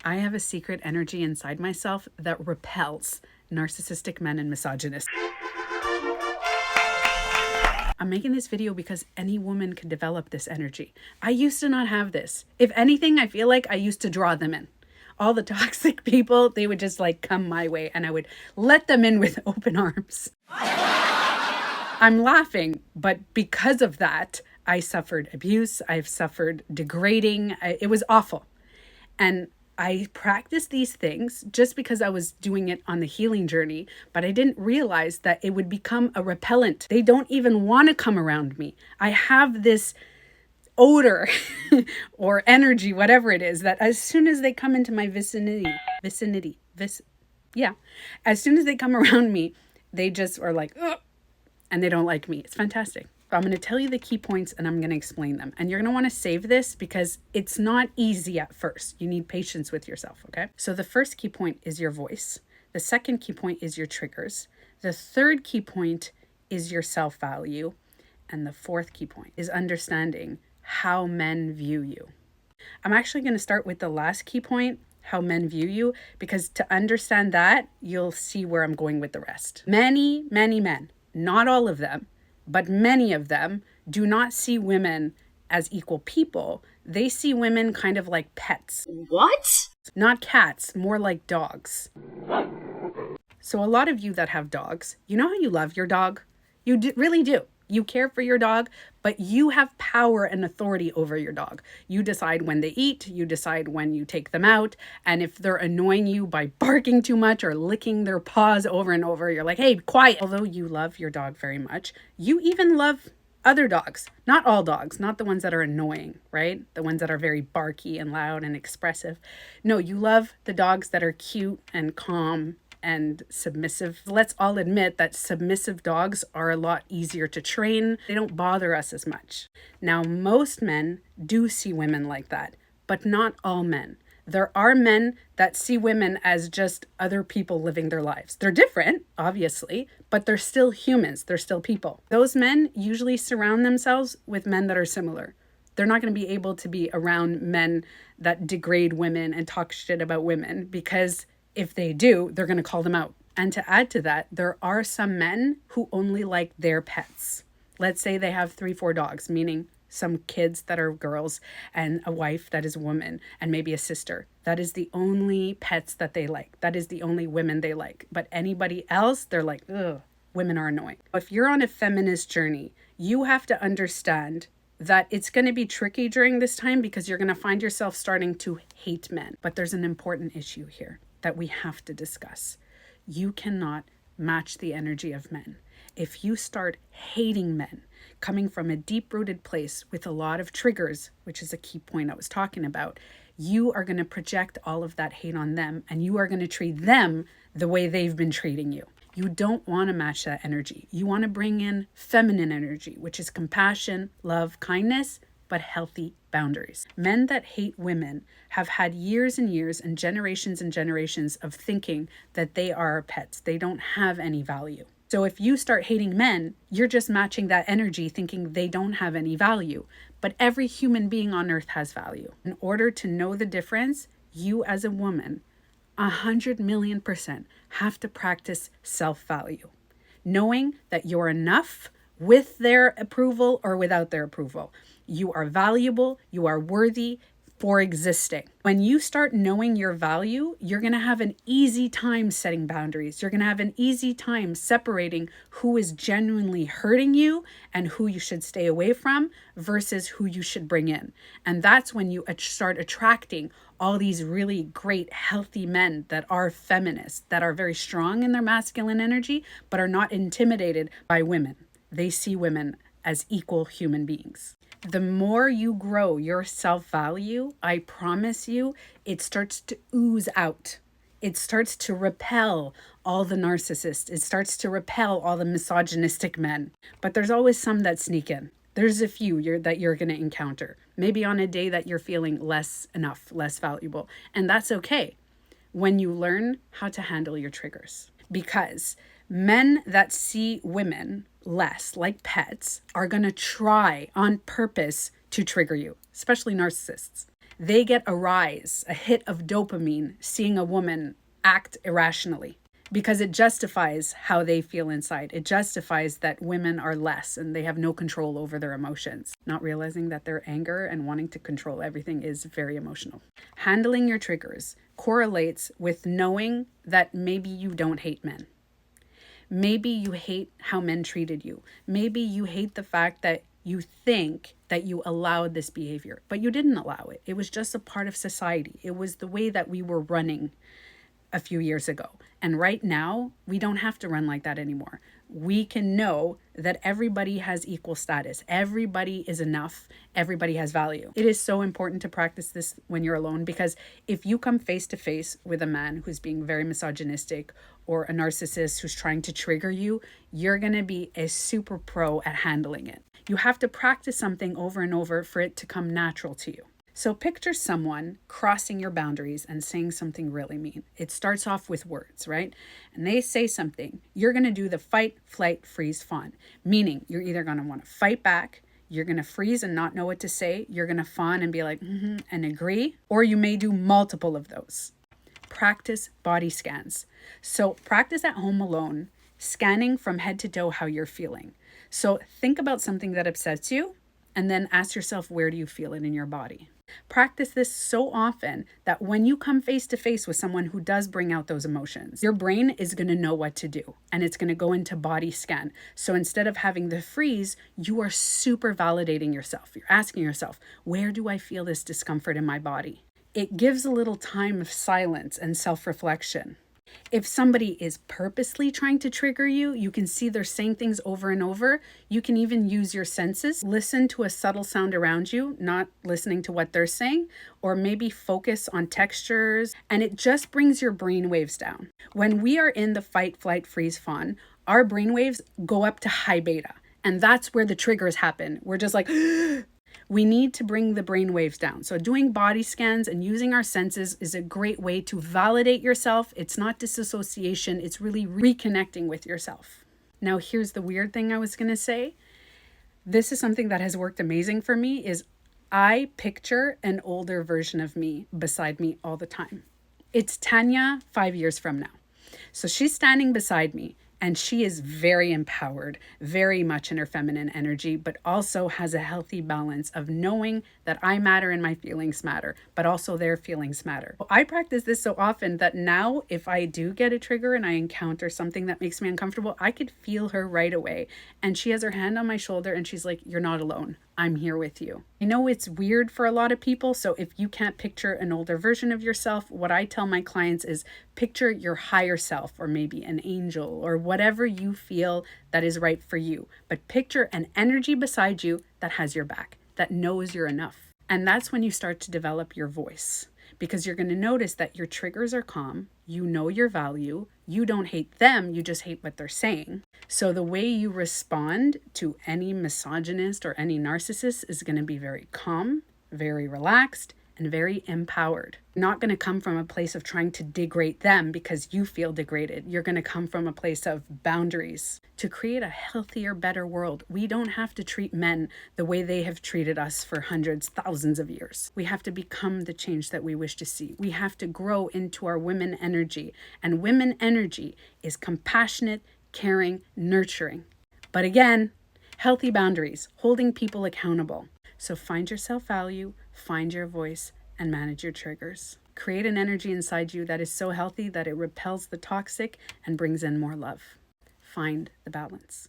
I have a secret energy inside myself that repels narcissistic men and misogynists. I'm making this video because any woman can develop this energy. I used to not have this. If anything, I feel like I used to draw them in. All the toxic people, they would just like come my way and I would let them in with open arms. I'm laughing, but because of that, I suffered abuse. I've suffered degrading. It was awful. And I practiced these things just because I was doing it on the healing journey, but I didn't realize that it would become a repellent. They don't even want to come around me. I have this odor or energy, whatever it is, that as soon as they come into my vicinity, as soon as they come around me, they just are like, ugh, and they don't like me. It's fantastic. I'm going to tell you the key points and I'm going to explain them. And you're going to want to save this because it's not easy at first. You need patience with yourself, okay? So the first key point is your voice. The second key point is your triggers. The third key point is your self-value. And the fourth key point is understanding how men view you. I'm actually going to start with the last key point, how men view you, because to understand that, you'll see where I'm going with the rest. Many men, not all of them, but many of them do not see women as equal people. They see women kind of like pets. What? Not cats, more like dogs. So a lot of you that have dogs, you know how you love your dog? You really do. You care for your dog, but you have power and authority over your dog. You decide when they eat, you decide when you take them out, and if they're annoying you by barking too much or licking their paws over and over, you're like, hey, quiet. Although you love your dog very much, you even love other dogs. Not all dogs, not the ones that are annoying, right? The ones that are very barky and loud and expressive. No, you love the dogs that are cute and calm and submissive. Let's all admit that submissive dogs are a lot easier to train. They don't bother us as much. Now, most men do see women like that, but not all men. There are men that see women as just other people living their lives. They're different, obviously, but they're still humans. They're still people. Those men usually surround themselves with men that are similar. They're not going to be able to be around men that degrade women and talk shit about women, because if they do, they're going to call them out. And to add to that, there are some men who only like their pets. Let's say they have 3-4 dogs, meaning some kids that are girls and a wife that is a woman and maybe a sister. That is the only pets that they like. That is the only women they like. But anybody else, they're like, ugh, women are annoying. If you're on a feminist journey, you have to understand that it's going to be tricky during this time because you're going to find yourself starting to hate men. But there's an important issue here that we have to discuss. You cannot match the energy of men. If you start hating men, coming from a deep-rooted place with a lot of triggers, which is a key point I was talking about, you are going to project all of that hate on them and you are going to treat them the way they've been treating you. You don't want to match that energy. You want to bring in feminine energy, which is compassion, love, kindness, but healthy boundaries. Men that hate women have had years and years and generations of thinking that they are pets. They don't have any value. So if you start hating men, you're just matching that energy thinking they don't have any value. But every human being on earth has value. In order to know the difference, you as a woman, 100,000,000% have to practice self-value. Knowing that you're enough with their approval or without their approval. You are valuable, you are worthy for existing. When you start knowing your value, you're going to have an easy time setting boundaries. You're going to have an easy time separating who is genuinely hurting you and who you should stay away from versus who you should bring in. And that's when you start attracting all these really great, healthy men that are feminists, that are very strong in their masculine energy, but are not intimidated by women. They see women as equal human beings. The more you grow your self-value, I promise you, it starts to ooze out. It starts to repel all the narcissists. It starts to repel all the misogynistic men. But there's always some that sneak in. There's a few that you're going to encounter. Maybe on a day that you're feeling less enough, less valuable. And that's okay when you learn how to handle your triggers. Because men that see women less like pets are going to try on purpose to trigger you, especially narcissists. They get a rise, a hit of dopamine, seeing a woman act irrationally, because it justifies how they feel inside. It justifies that women are less and they have no control over their emotions, not realizing that their anger and wanting to control everything is very emotional. Handling your triggers correlates with knowing that maybe you don't hate men. Maybe you hate how men treated you. Maybe you hate the fact that you think that you allowed this behavior, but you didn't allow it. It was just a part of society. It was the way that we were running a few years ago. And right now, we don't have to run like that anymore. We can know that everybody has equal status. Everybody is enough. Everybody has value. It is so important to practice this when you're alone, because if you come face to face with a man who's being very misogynistic or a narcissist who's trying to trigger you, you're going to be a super pro at handling it. You have to practice something over and over for it to come natural to you. So picture someone crossing your boundaries and saying something really mean. It starts off with words, right? And they say something. You're going to do the fight, flight, freeze, fawn. Meaning you're either going to want to fight back, you're going to freeze and not know what to say, you're going to fawn and be like, and agree, or you may do multiple of those. Practice body scans. So practice at home alone, scanning from head to toe how you're feeling. So think about something that upsets you and then ask yourself, where do you feel it in your body? Practice this so often that when you come face to face with someone who does bring out those emotions, your brain is going to know what to do and it's going to go into body scan. So instead of having the freeze, you are super validating yourself. You're asking yourself, where do I feel this discomfort in my body? It gives a little time of silence and self-reflection. If somebody is purposely trying to trigger you, you can see they're saying things over and over. You can even use your senses. Listen to a subtle sound around you, not listening to what they're saying, or maybe focus on textures, and it just brings your brain waves down. When we are in the fight, flight, freeze, fawn, our brain waves go up to high beta, and that's where the triggers happen. We're just like, we need to bring the brain waves down. So doing body scans and using our senses is a great way to validate yourself. It's not disassociation. It's really reconnecting with yourself. Now, here's the weird thing I was going to say. This is something that has worked amazing for me is I picture an older version of me beside me all the time. It's Tanya 5 years from now. So she's standing beside me. And she is very empowered, very much in her feminine energy, but also has a healthy balance of knowing that I matter and my feelings matter, but also their feelings matter. I practice this so often that now if I do get a trigger and I encounter something that makes me uncomfortable, I could feel her right away. And she has her hand on my shoulder and she's like, you're not alone. I'm here with you. I know it's weird for a lot of people. So if you can't picture an older version of yourself, what I tell my clients is picture your higher self, or maybe an angel, or whatever you feel that is right for you. But picture an energy beside you that has your back, that knows you're enough. And that's when you start to develop your voice, because you're going to notice that your triggers are calm. You know your value. You don't hate them. You just hate what they're saying. So the way you respond to any misogynist or any narcissist is going to be very calm, very relaxed, and very empowered. Not going to come from a place of trying to degrade them because you feel degraded. You're going to come from a place of boundaries to create a healthier, better world. We don't have to treat men the way they have treated us for hundreds, thousands of years. We have to become the change that we wish to see. We have to grow into our women energy. And women energy is compassionate, caring, nurturing. But again, healthy boundaries, holding people accountable. So find your self-value, find your voice, and manage your triggers. Create an energy inside you that is so healthy that it repels the toxic and brings in more love. Find the balance.